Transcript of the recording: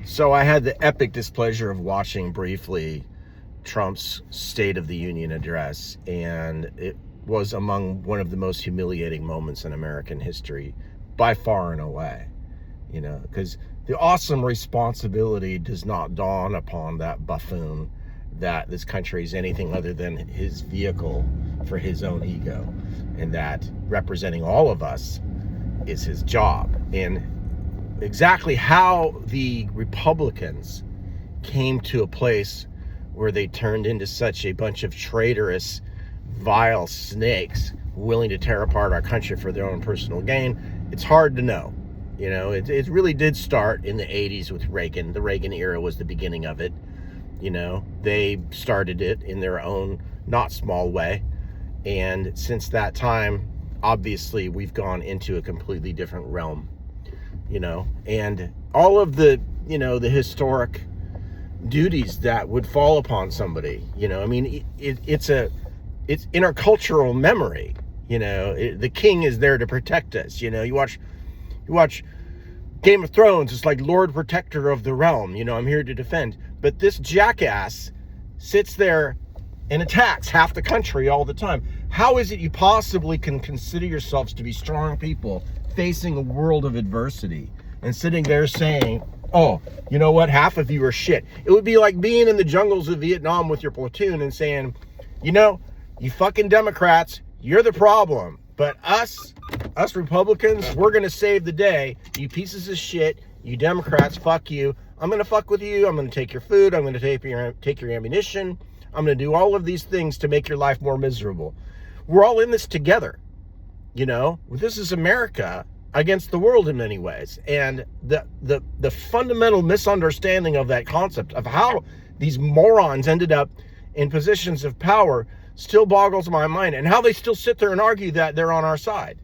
So I had the epic displeasure of watching briefly Trump's State of the Union address, and it was among one of the most humiliating moments in American history, by far and away. You know, because the awesome responsibility does not dawn upon that buffoon that this country is anything other than his vehicle for his own ego, and that representing all of us is his job. And exactly how the Republicans came to a place where they turned into such a bunch of traitorous, vile snakes willing to tear apart our country for their own personal gain, it's hard to know. You know, it really did start in the 80s with Reagan. The Reagan era was the beginning of it. You know, they started it in their own not small way. And since that time, obviously, we've gone into a completely different realm. You know, and all of the, you know, the historic duties that would fall upon somebody, you know, I mean, it's in our cultural memory. You know, the king is there to protect us. You know, you watch Game of Thrones, it's like Lord Protector of the realm. You know, I'm here to defend. But this jackass sits there and attacks half the country all the time. How is it you possibly can consider yourselves to be strong people facing a world of adversity and sitting there saying, oh, you know what, half of you are shit? It would be like being in the jungles of Vietnam with your platoon and saying, you know, you fucking Democrats, you're the problem, but us Republicans, we're gonna save the day. You pieces of shit, you Democrats, fuck you. I'm gonna fuck with you. I'm gonna take your food. I'm gonna take your ammunition. I'm gonna do all of these things to make your life more miserable. We're all in this together. You know, this is America against the world in many ways. And the fundamental misunderstanding of that concept of how these morons ended up in positions of power still boggles my mind, and how they still sit there and argue that they're on our side.